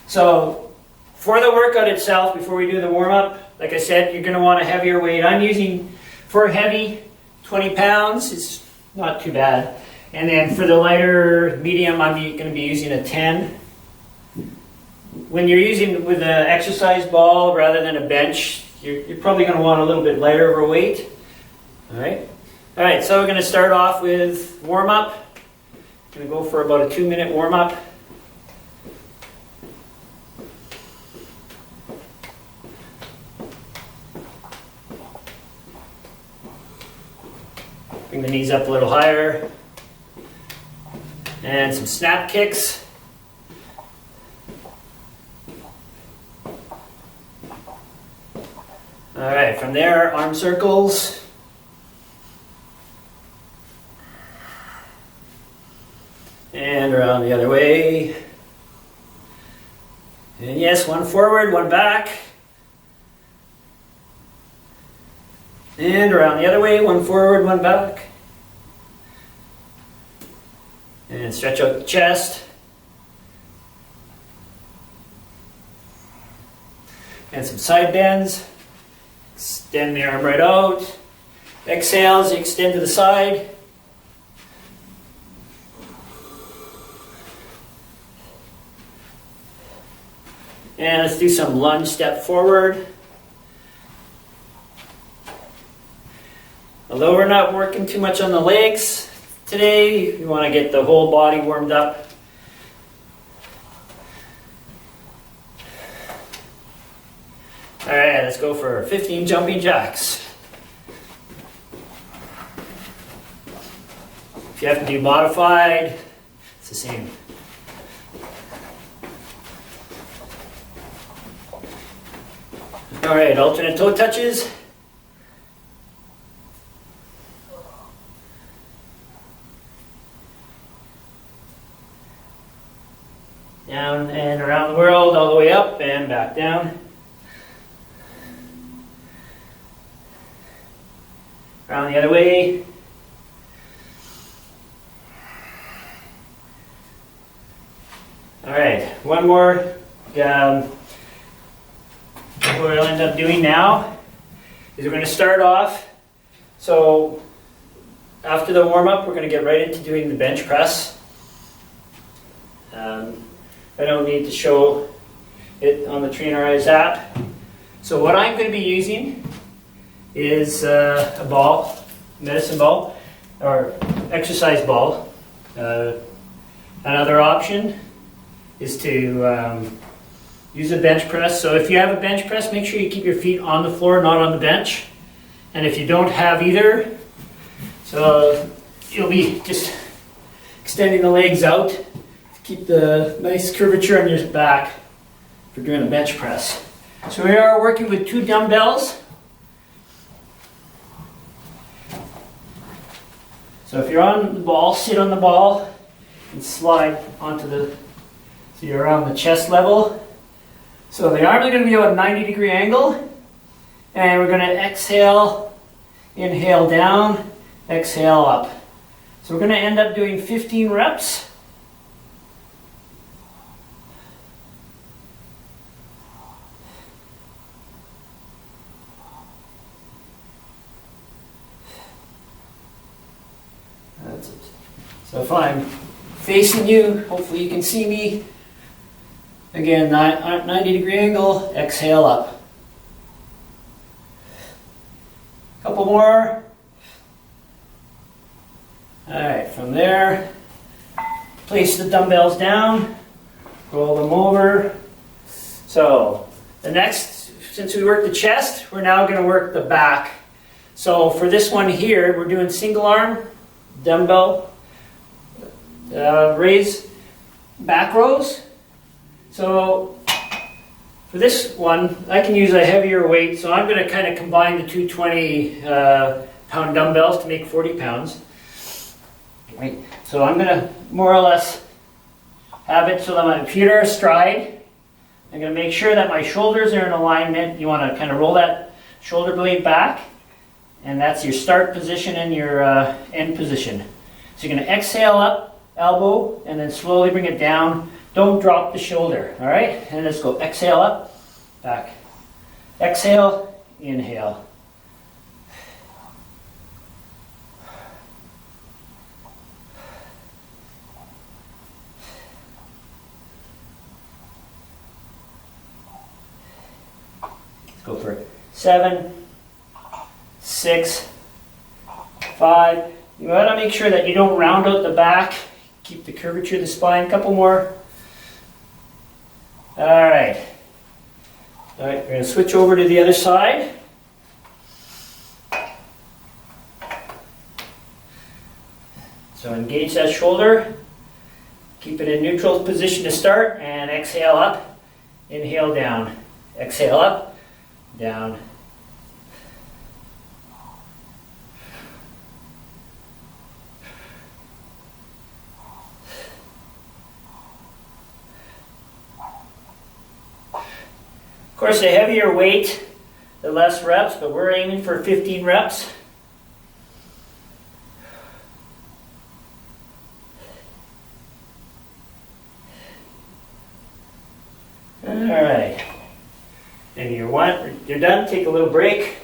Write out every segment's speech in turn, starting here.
So for the workout itself, before we do the warm-up, like I said, you're going to want a heavier weight. I'm using, for heavy, 20 pounds. It's not too bad. And then for the lighter, medium, I'm going to be using a 10. When you're using with an exercise ball rather than a bench, you're probably going to want a little bit lighter of a weight. All right, so we're going to start off with warm-up. Going to go for about a 2-minute warm-up. Bring the knees up a little higher. And some snap kicks. All right, from there, arm circles. And around the other way. And yes, one forward, one back. And around the other way, one forward, one back. And stretch out the chest. And some side bends. Extend the arm right out. Exhale as you extend to the side. And let's do some lunge step forward. Although we're not working too much on the legs today, you want to get the whole body warmed up. All right, let's go for 15 jumping jacks. If you have to do modified, it's the same. All right, alternate toe touches. Down and around the world, all the way up and back down. Around the other way. All right, one more. What we'll end up doing now is we're going to start off. So after the warm-up, we're going to get right into doing the bench press. I don't need to show it on the Trainerize app. So what I'm going to be using is a ball, medicine ball, or exercise ball. Another option is to use a bench press. So if you have a bench press, make sure you keep your feet on the floor, not on the bench. And if you don't have either, so you'll be just extending the legs out to keep the nice curvature on your back for doing a bench press. So we are working with 2 dumbbells. So if you're on the ball, sit on the ball and slide onto the, so you're around the chest level. So the arms are going to be about a 90-degree angle, and we're going to exhale, inhale down, exhale up. So we're going to end up doing 15 reps. That's it. So if I'm facing you, hopefully you can see me. Again, 90-degree angle, exhale up. Couple more. All right, from there, place the dumbbells down, roll them over. So the next, since we worked the chest, we're now going to work the back. So for this one here, we're doing single arm, dumbbell, raise back rows. So for this one, I can use a heavier weight, so I'm going to kind of combine the 2 20-pound dumbbells to make 40 pounds. Right. So I'm going to more or less have it so that my feet are astride. I'm going to make sure that my shoulders are in alignment. You want to kind of roll that shoulder blade back, and that's your start position and your end position. So you're going to exhale up, elbow, and then slowly bring it down. don't drop the shoulder, all right? And let's go exhale up, back. Exhale, inhale. Let's go for 7, 6, 5. You want to make sure that you don't round out the back. Keep the curvature of the spine. A couple more. All right. All right, we're going to switch over to the other side. So engage that shoulder. Keep it in neutral position to start, and exhale up. Inhale down. Exhale up, down. Of course, the heavier weight, the less reps, but we're aiming for 15 reps. All right. And you're done, take a little break.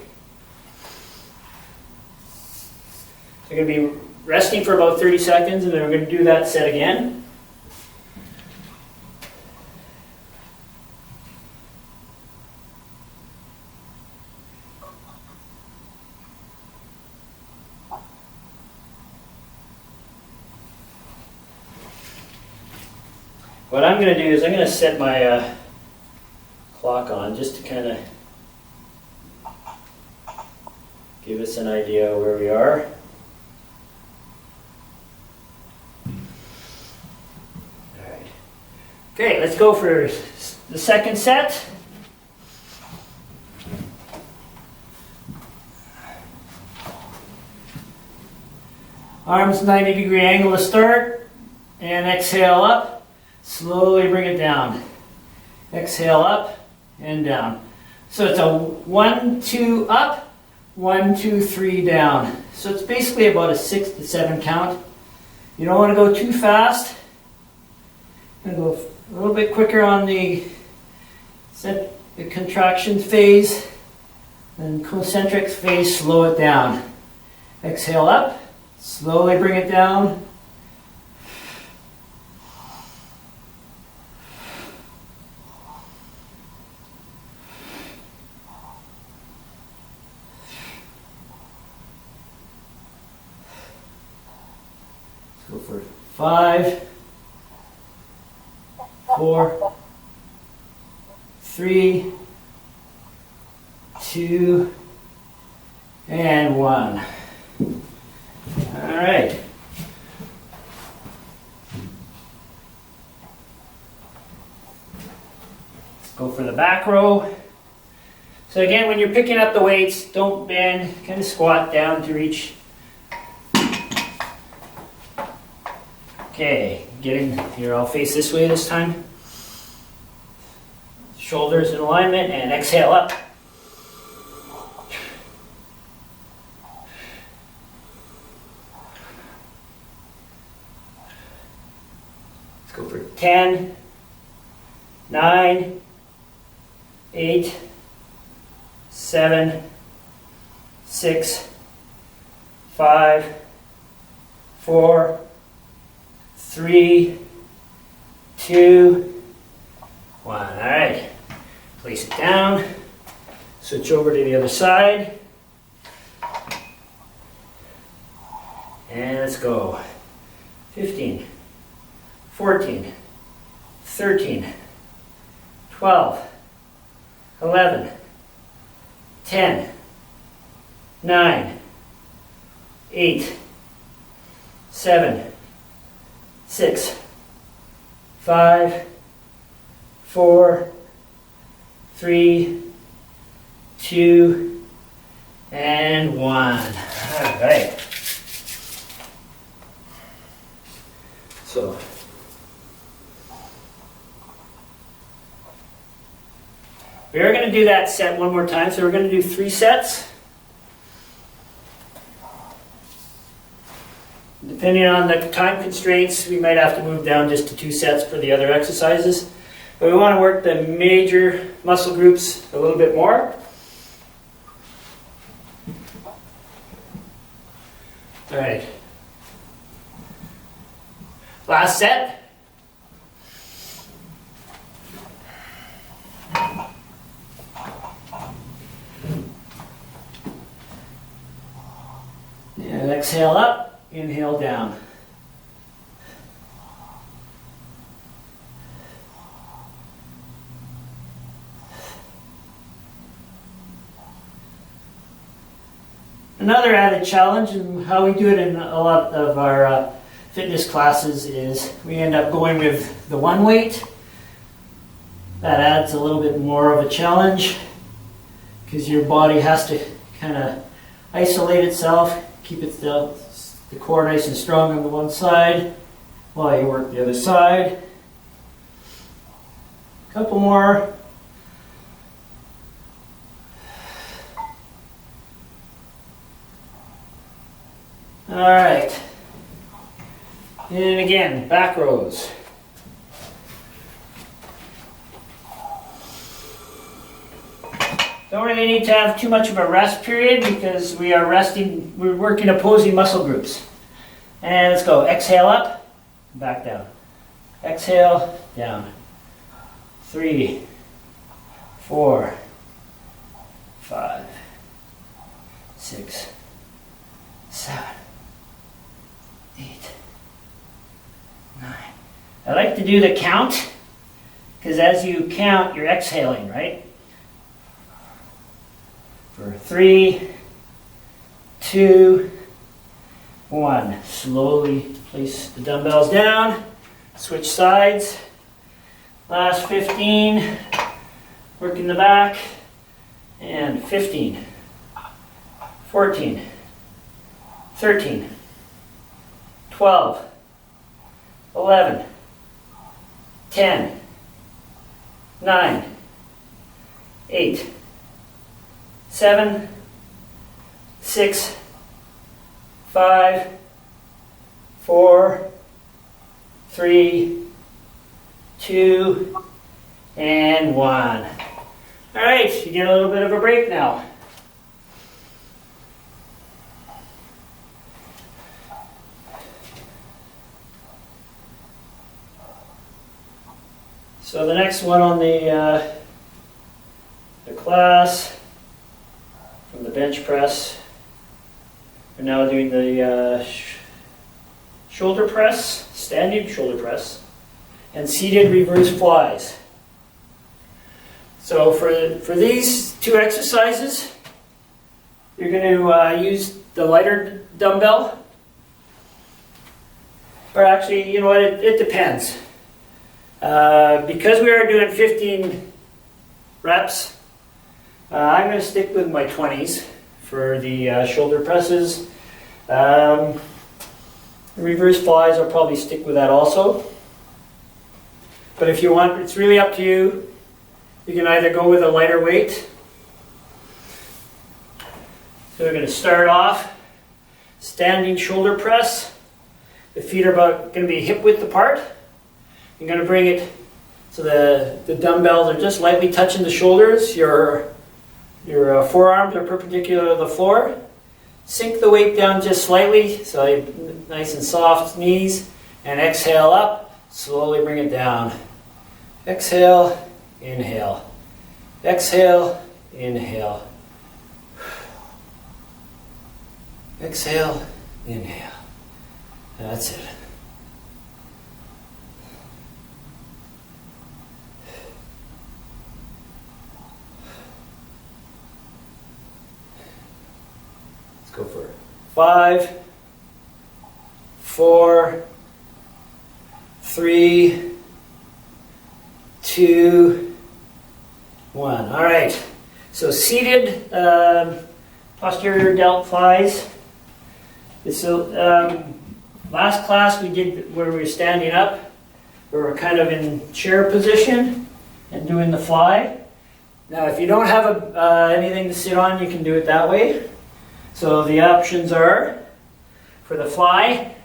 So you're going to be resting for about 30 seconds, and then we're going to do that set again. What I'm going to do is I'm going to set my clock on just to kind of give us an idea of where we are. All right. Okay, let's go for the second set. Arms 90-degree angle to start, and exhale up. Slowly bring it down. Exhale up and down. So it's a 1, 2 up, 1, 2, 3 down. So it's basically about a 6 to 7 count. You don't want to go too fast. I'm going to go a little bit quicker on the contraction phase, and concentric phase, slow it down. Exhale up, slowly bring it down. Go for 5, 4, 3, 2, and 1. All right. Go for the back row. So again, when you're picking up the weights, don't bend, kind of squat down to reach. Okay, getting here, I'll face this way this time. Shoulders in alignment, and exhale up. Let's go for 10, 9, 8, 7, 6, 5, 4, 3, 2, 1. All right. Place it down. Switch over to the other side. And let's go. 15, 14, 13, 12, 11, 10, 9, 8, 7, 6, 5, 4, 3, 2, and 1. All right. So, we are going to do that set one more time. So we're going to do 3 sets. Depending Depending on the time constraints, we might have to move down just to 2 sets for the other exercises. But we want to work the major muscle groups a little bit more. All right. Last set. And exhale up, inhale down. Another added challenge, and how we do it in a lot of our fitness classes, is we end up going with the one weight. That adds a little bit more of a challenge because your body has to kind of isolate itself, keep the core nice and strong on the one side while you work the other side. A couple more. All right. And again, back rows. Don't really need to have too much of a rest period because we are resting, we're working opposing muscle groups. And let's go. Exhale up, back down. Exhale, down. 3, 4, 5, 6, 7, 8, 9. I like to do the count because as you count, you're exhaling, right? For 3, 2, 1. Slowly place the dumbbells down, switch sides. Last 15, working the back, and 15, 14, 13, 12, 11, 10, 9, 8, 7, 6, 5, 4, 3, 2, and 1. All right, you get a little bit of a break now. So the next one on the class, from the bench press, we're now doing the shoulder press, standing shoulder press, and seated reverse flies. So for these two exercises, you're going to use the lighter dumbbell. Or actually, you know what, it depends. Because we are doing 15 reps, I'm going to stick with my 20s for the shoulder presses. The reverse flies, I'll probably stick with that also. But if you want, it's really up to you. You can either go with a lighter weight. So we're going to start off standing shoulder press. The feet are about going to be hip width apart. You're going to bring it so the dumbbells are just lightly touching the shoulders. Your forearms are perpendicular to the floor. Sink the weight down just slightly, so nice and soft knees, and exhale up. Slowly bring it down. Exhale, inhale. Exhale, inhale. Exhale, inhale. That's it. Let's go for 5, 4, 3, 2, 1. All right. So seated posterior delt flies. So last class we did where we were standing up. We were kind of in chair position and doing the fly. Now, if you don't have anything to sit on, you can do it that way. So the options are, for the fly,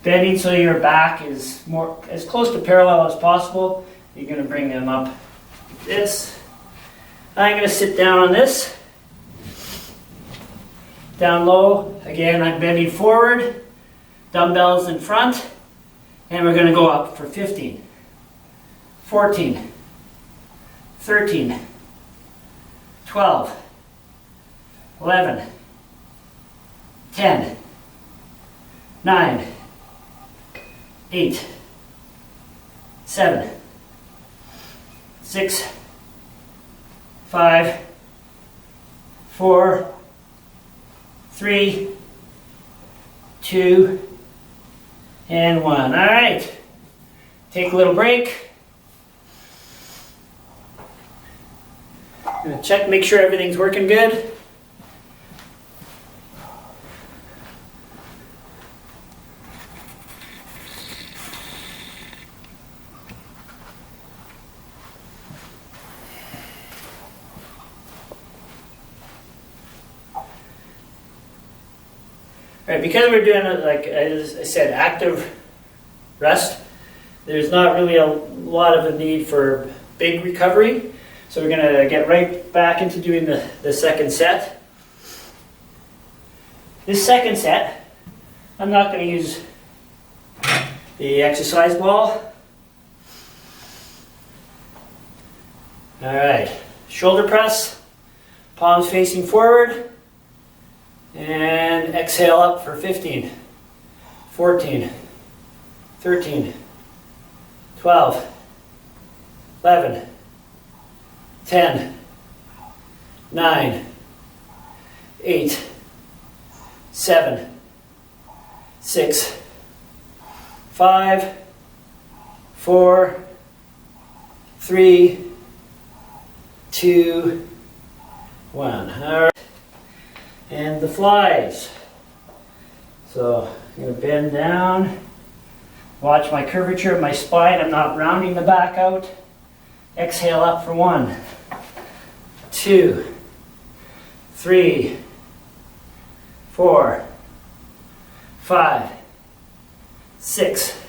bending so your back is more as close to parallel as possible. You're going to bring them up like this. I'm going to sit down on this. Down low. Again, I'm bending forward. Dumbbells in front. And we're going to go up for 15, 14, 13, 12, 11, 10, 9, 8, 7, 6, 5, 4, 3, 2, and 1. All right. Take a little break. I'm going to check, make sure everything's working good. All right, because we're doing it, like as I said, active rest, there's not really a lot of a need for big recovery. So we're going to get right back into doing the second set. This second set, I'm not going to use the exercise ball. All right, shoulder press, palms facing forward. And exhale up for 15, 14, 13, 12, 11, 10, 9, 8, 7, 6, 5, 4, 3, 2, 1. All right. And the flies. So I'm going to bend down. Watch my curvature of my spine. I'm not rounding the back out. Exhale up for 1, 2, 3, 4, 5, 6,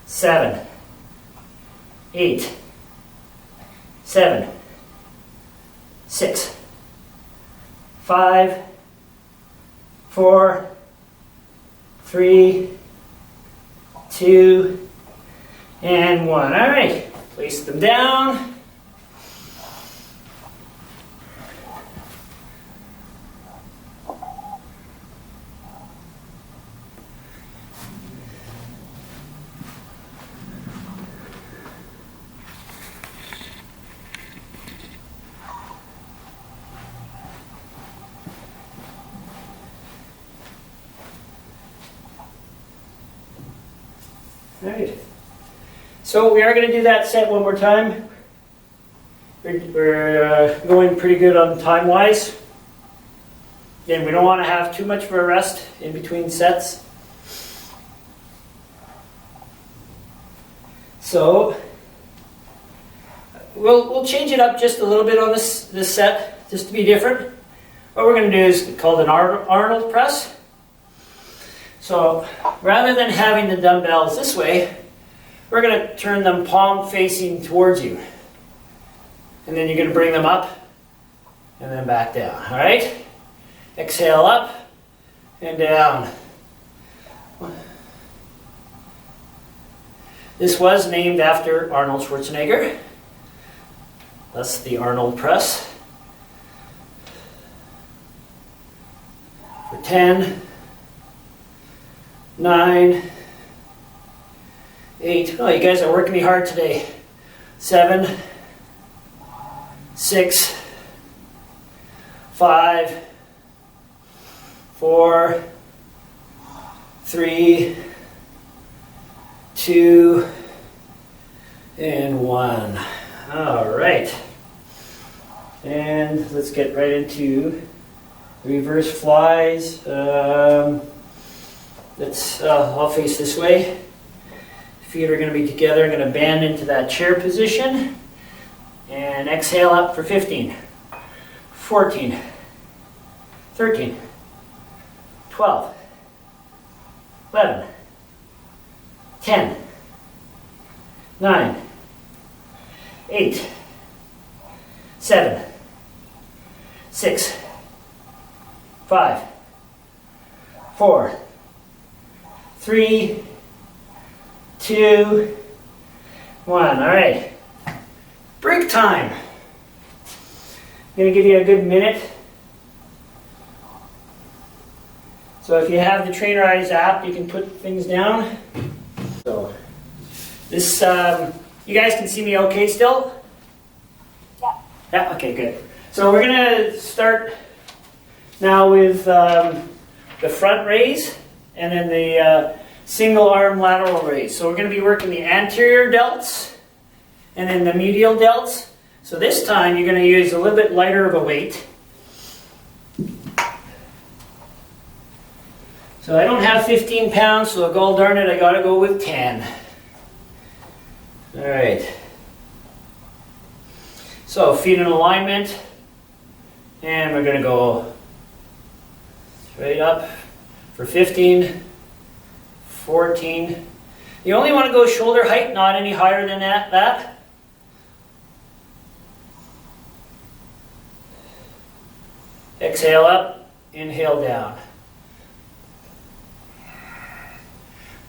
7, 8, 7, 6, 5, 4, 3, 2, and 1. All right, place them down. Right. So we are going to do that set one more time. We're going pretty good on time-wise. Again, we don't want to have too much of a rest in between sets. So we'll change it up just a little bit on this set, just to be different. What we're going to do is called an Arnold Press. So rather than having the dumbbells this way, we're going to turn them palm facing towards you. And then you're going to bring them up and then back down. All right? Exhale up and down. This was named after Arnold Schwarzenegger. That's the Arnold Press. For 10, 9, 8. Oh, you guys are working me hard today. 7, 6, 5, 4, 3, 2, and 1. All right. And let's get right into reverse flies. I'll face this way. Feet are going to be together. I'm going to bend into that chair position. And exhale up for 15, 14, 13, 12, 11, 10, 9, 8, 7, 6, 5, 4, 3, 2, 1. All right. Break time. I'm going to give you a good minute. So if you have the Trainerize app, you can put things down. So this, you guys can see me okay still? Yeah. Yeah, okay, good. So we're going to start now with the front raise and then the single arm lateral raise. So we're going to be working the anterior delts and then the medial delts. So this time you're going to use a little bit lighter of a weight. So I don't have 15 pounds, so gall darn it, I got to go with 10. All right. So feet in alignment, and we're going to go straight up for 15, 14. You only want to go shoulder height, not any higher than that. Exhale up, inhale down.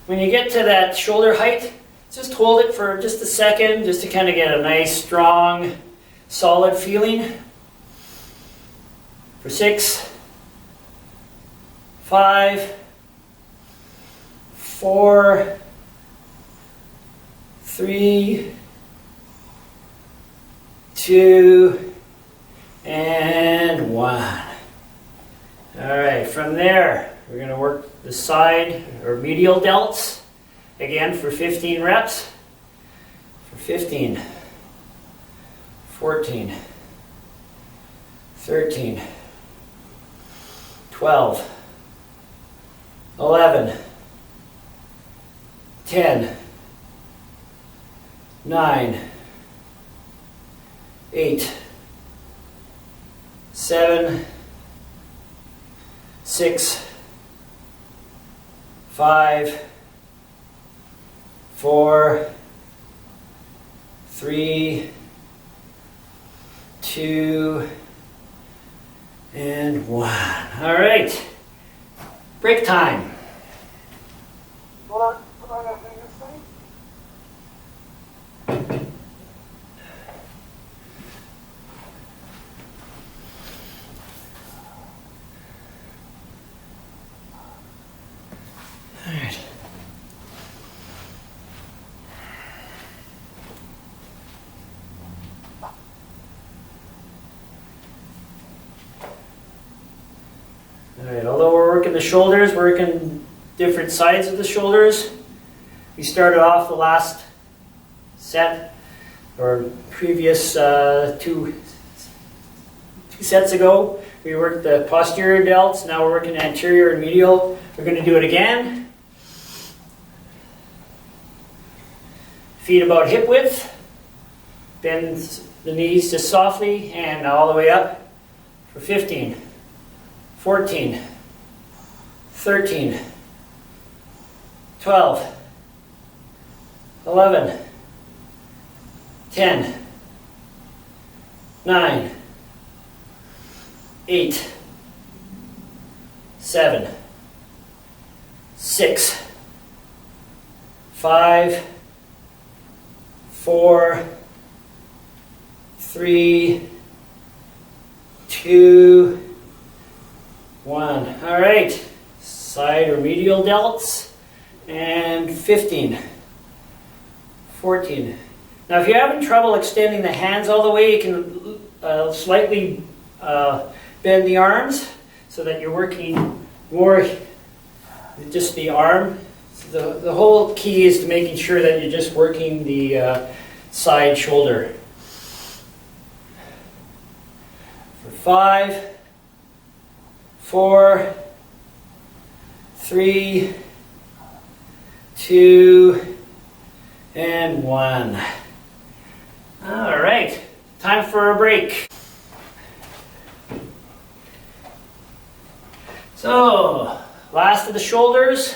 When you get to that shoulder height, just hold it for just a second, just to kind of get a nice, strong, solid feeling. For 6, 5, 4, 3, 2, and 1. All right, from there, we're going to work the side or medial delts again for 15 reps. For 15, 14, 13, 12, 11, 10, 9, 8, 7, 6, 5, 4, 3, 2, and 1. All right. Break time. What are you saying? All right. All right, although we're working the shoulders, we're working different sides of the shoulders. We started off the last set, or previous two sets ago. We worked the posterior delts, now we're working anterior and medial. We're going to do it again. Feet about hip width. Bend the knees just softly and all the way up for 15. 14, 13, 12, 11, 10, 9, 8, 7, 6, 5, 4, 3, 2, 1. All right, side or medial delts, and 15, 14. Now if you're having trouble extending the hands all the way, you can slightly bend the arms so that you're working more just the arm. So the whole key is to making sure that you're just working the side shoulder. For 5, 4, 3, 2, and 1. All right, time for a break. So, last of the shoulders.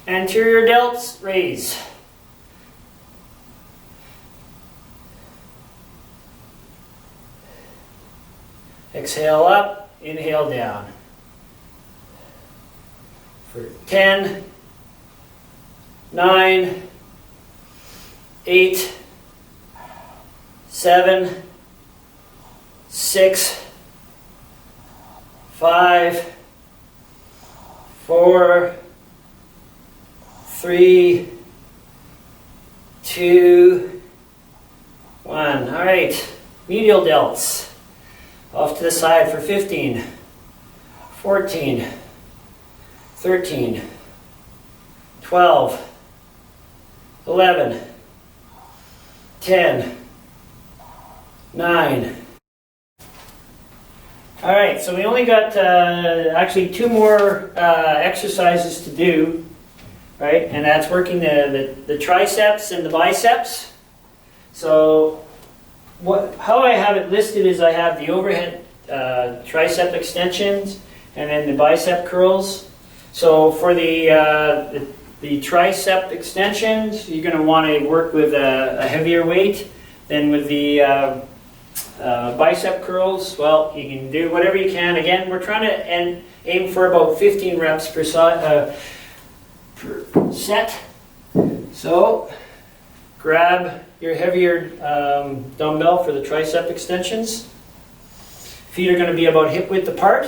Anterior delts, raise. Exhale up, inhale down. For 10, 9, 8, 7, 6, 5, 4, 3, 2, 1. All right, medial delts. Off to the side for 15, 14, 13, 12, 11, 10, 9. All right, so we only got actually 2 more exercises to do, right? And that's working the triceps and the biceps. So how I have it listed is I have the overhead tricep extensions and then the bicep curls. So for the tricep extensions, you're going to want to work with a heavier weight than with the bicep curls. Well, you can do whatever you can. Again, we're trying to aim for about 15 reps per set. So grab your heavier dumbbell for the tricep extensions. Feet are going to be about hip width apart.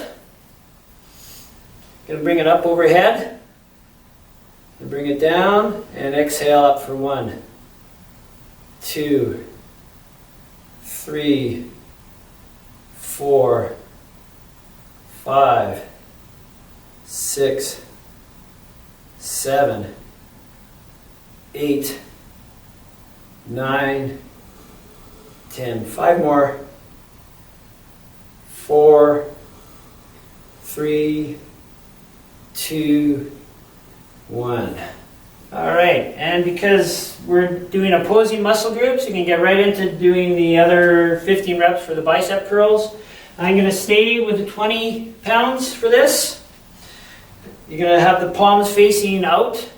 Going to bring it up overhead. And bring it down and exhale up for 1, 2, 3, 4, 5, 6, 7, 8, 9, 10. 5 more. 4, 3, 2, 1. All right, and because we're doing opposing muscle groups, you can get right into doing the other 15 reps for the bicep curls. I'm going to stay with the 20 pounds for this. You're going to have the palms facing out,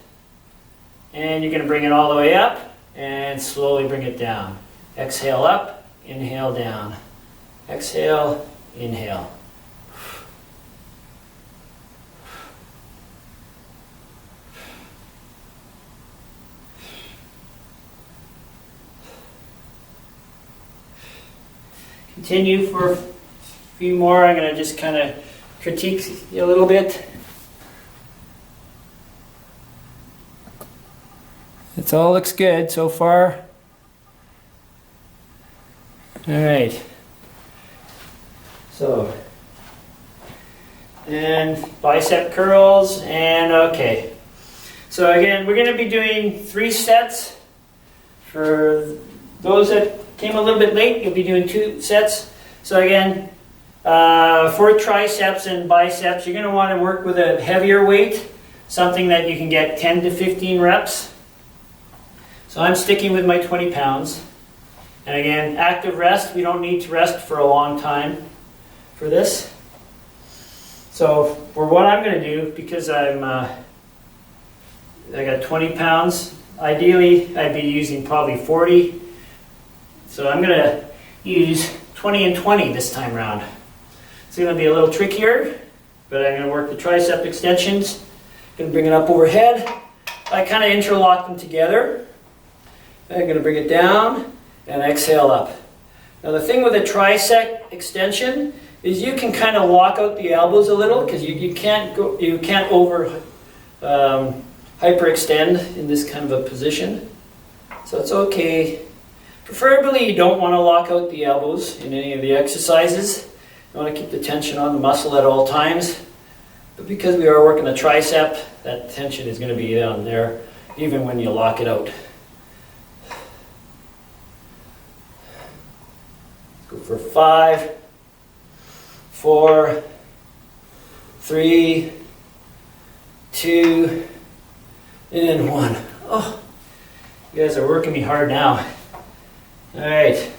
and you're going to bring it all the way up and slowly bring it down. Exhale up, inhale down. Exhale, inhale. Continue for a few more. I'm going to just kind of critique you a little bit. It all looks good so far. All right. So, and bicep curls, and okay. So again, we're going to be doing 3 sets. For those that came a little bit late, you'll be doing 2 sets. So again, for triceps and biceps, you're going to want to work with a heavier weight, something that you can get 10 to 15 reps. So I'm sticking with my 20 pounds. And again, active rest. We don't need to rest for a long time for this. So for what I'm going to do, because I got 20 pounds, ideally I'd be using probably 40. So I'm going to use 20 and 20 this time around. It's going to be a little trickier, but I'm going to work the tricep extensions. Going to bring it up overhead. I kind of interlock them together. I'm going to bring it down and exhale up. Now the thing with a tricep extension is you can kind of lock out the elbows a little because you can't over hyperextend in this kind of a position. So it's okay. Preferably you don't want to lock out the elbows in any of the exercises. You want to keep the tension on the muscle at all times. But because we are working the tricep, that tension is going to be down there even when you lock it out. Let's go for 5, 4, 3, 2, and 1. Oh, you guys are working me hard now. All right,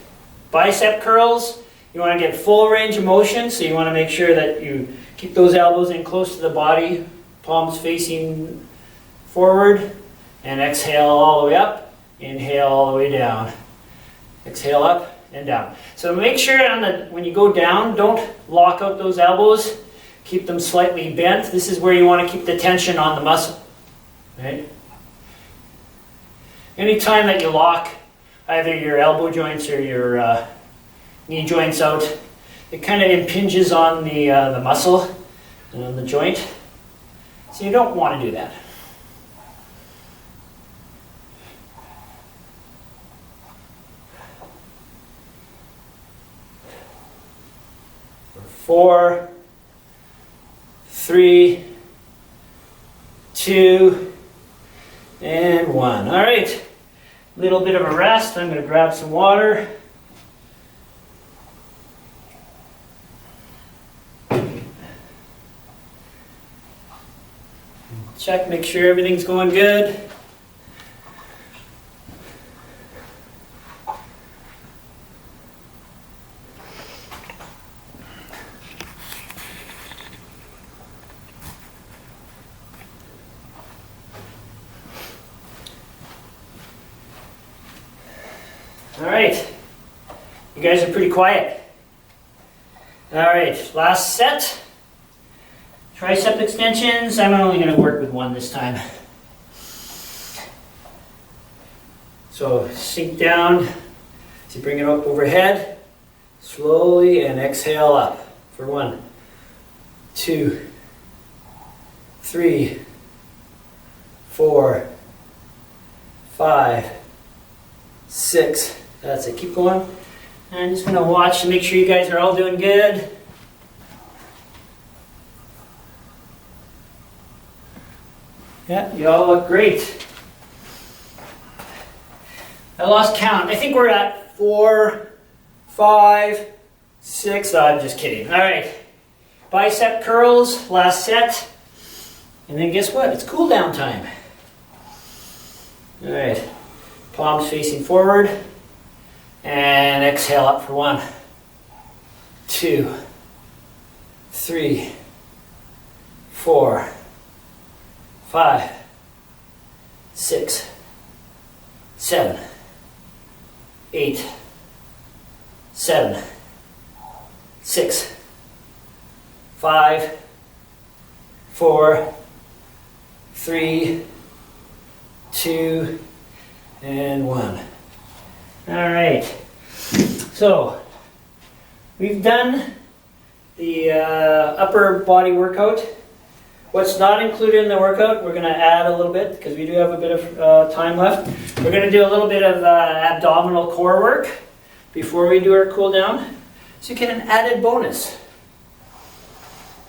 bicep curls. You want to get full range of motion, so you want to make sure that you keep those elbows in close to the body, palms facing forward, and exhale all the way up, inhale all the way down. Exhale up and down. So make sure when you go down, don't lock out those elbows. Keep them slightly bent. This is where you want to keep the tension on the muscle. Right? Anytime that you lock either your elbow joints or your knee joints out, it kind of impinges on the muscle and on the joint. So you don't want to do that. For 4, 3, 2, and 1. All right. Little bit of a rest. I'm going to grab some water. Check, make sure everything's going good. All right, you guys are pretty quiet. All right, last set. Tricep extensions. I'm only going to work with one this time. So sink down as you bring it up overhead, slowly, and exhale up for 1, 2, 3, 4, 5, 6. That's it. Keep going. And I'm just going to watch to make sure you guys are all doing good. Yeah, you all look great. I lost count. I think we're at 4, 5, 6. Oh, I'm just kidding. All right. Bicep curls, last set. And then guess what? It's cool down time. All right. Palms facing forward. And exhale up for 1, 2, 3, 4, 5, 6, 7, 8, 7, 6, 5, 4, 3, 2, and 1. All right. So we've done the upper body workout. What's not included in the workout, we're going to add a little bit because we do have a bit of time left. We're going to do a little bit of abdominal core work before we do our cool down. So you get an added bonus.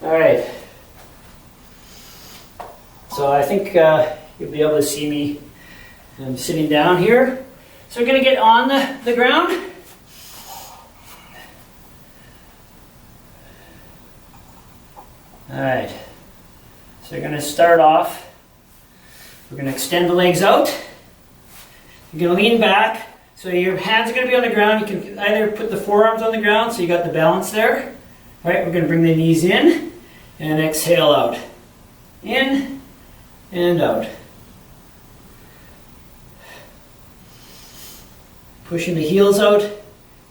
All right. So I think you'll be able to see me. I'm sitting down here. So we're going to get on the ground. All right. So you're going to start off. We're going to extend the legs out. You're going to lean back. So your hands are going to be on the ground. You can either put the forearms on the ground so you got the balance there. All right, we're going to bring the knees in and exhale out. In and out. Pushing the heels out,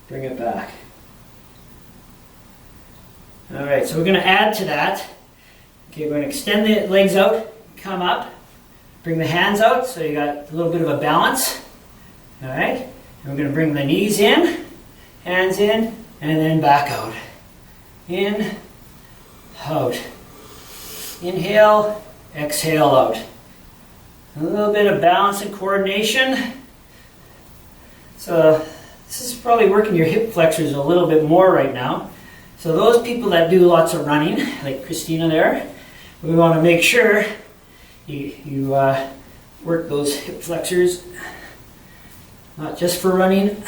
bring it back. All right, so we're going to add to that. Okay, we're going to extend the legs out, come up, bring the hands out so you got a little bit of a balance. All right, and we're going to bring the knees in, hands in, and then back out. In, out. Inhale, exhale out. A little bit of balance and coordination. So this is probably working your hip flexors a little bit more right now. So those people that do lots of running, like Christina there, we want to make sure you work those hip flexors, not just for running.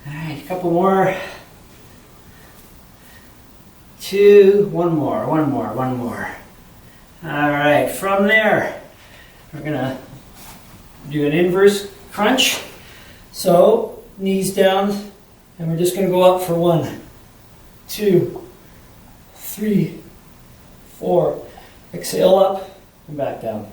All right, a couple more. 2, one more. All right, from there, we're going to do an inverse crunch. So, knees down, and we're just going to go up for 1, 2, 3, 4. Exhale up and back down.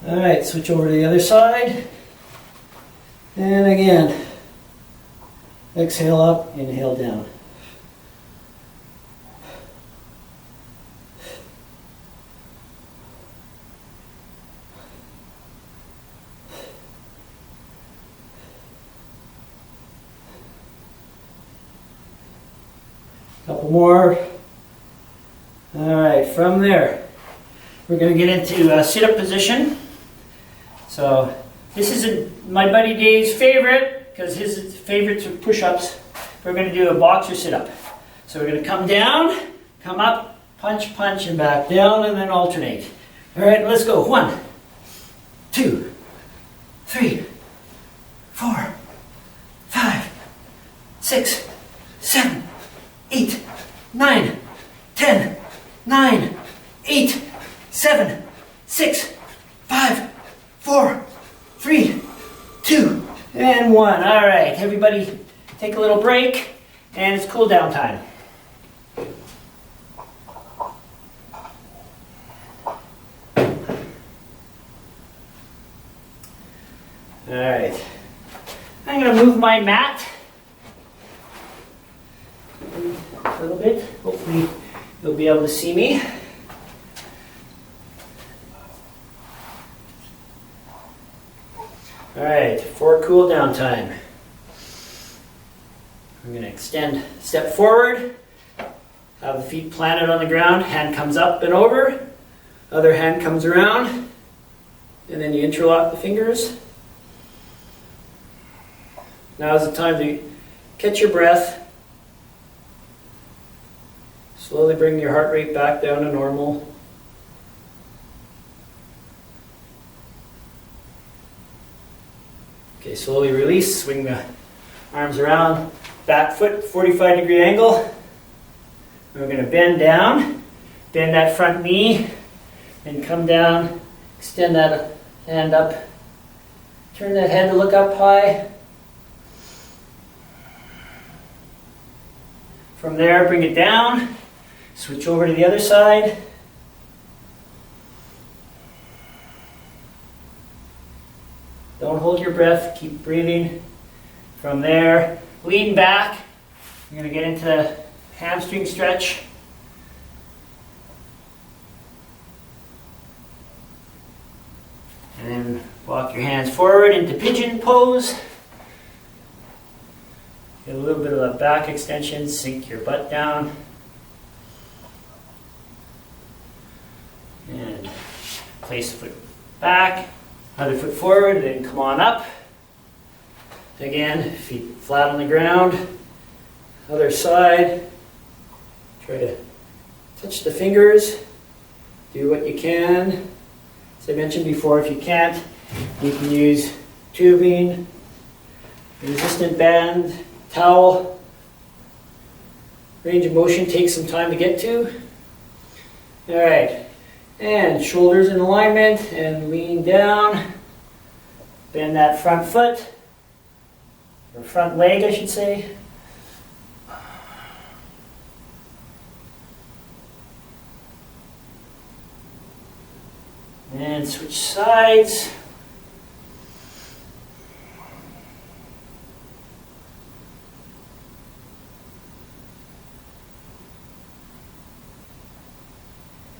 All right, switch over to the other side. And again, exhale up, inhale down. Couple more. All right, from there, we're going to get into a sit-up position. So this is my buddy Dave's favorite, because his favorites are push-ups. We're going to do a boxer sit-up. So we're going to come down, come up, punch, punch, and back down, and then alternate. All right, let's go. 1, 2, 3, 4, 5, 6, 7, 8, 9, 10, 9, 8, 7, 6, 5, 4, 3, 2, and 1. All right, everybody take a little break, and it's cool down time. All right, I'm going to move my mat a little bit. Hopefully you'll be able to see me. All right, for cool down time. I'm going to extend, step forward, have the feet planted on the ground, hand comes up and over, other hand comes around, and then you interlock the fingers. Now is the time to catch your breath. Slowly bring your heart rate back down to normal. Okay, slowly release, swing the arms around, back foot, 45-degree angle. And we're going to bend down, bend that front knee, and come down, extend that hand up, turn that head to look up high. From there, bring it down, switch over to the other side. Don't hold your breath, keep breathing. From there, lean back. You're going to get into the hamstring stretch. And then walk your hands forward into pigeon pose. Get a little bit of a back extension, sink your butt down. And place the foot back, other foot forward, then come on up. Again, feet flat on the ground. Other side. Try to touch the fingers. Do what you can. As I mentioned before, if you can't, you can use tubing, resistant band, towel. Range of motion takes some time to get to. All right, and shoulders in alignment and lean down. Bend that front foot, or front leg, I should say. And switch sides.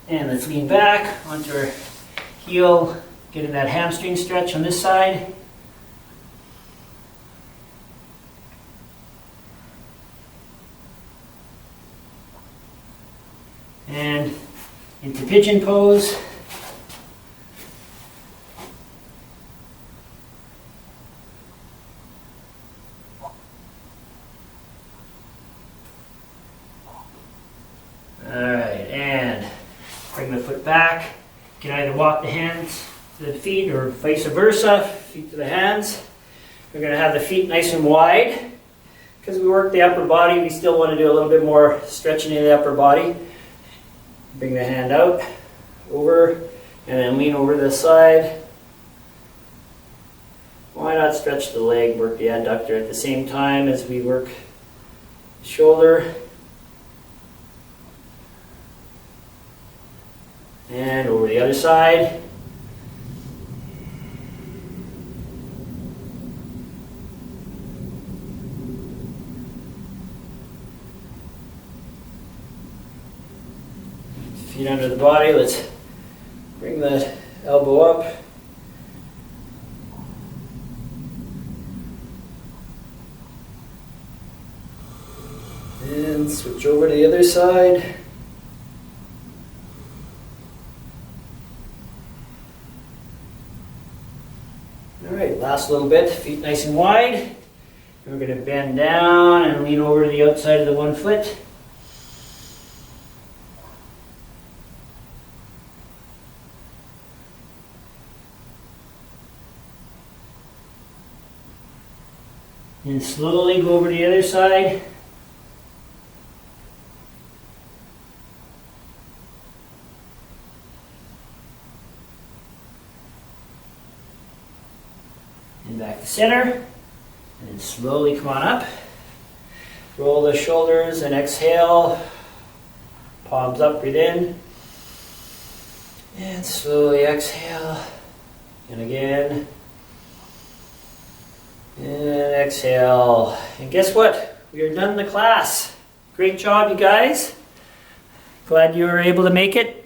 And let's lean back onto our heel, getting that hamstring stretch on this side. And into pigeon pose. Bring the foot back. You can either walk the hands to the feet or vice versa, feet to the hands. We're going to have the feet nice and wide. Because we work the upper body, we still want to do a little bit more stretching in the upper body. Bring the hand out, over, and then lean over to the side. Why not stretch the leg, work the adductor at the same time as we work the shoulder. And over the other side. feet under the body. Let's bring that elbow up. And switch over to the other side. All right, last little bit, feet nice and wide. And we're going to bend down and lean over to the outside of the one foot. And slowly go over to the other side. And back to center. And then slowly come on up. Roll the shoulders and exhale. Palms up, breathe in. And slowly exhale. And again. And exhale. And guess what? We are done the class. Great job, you guys. Glad you were able to make it.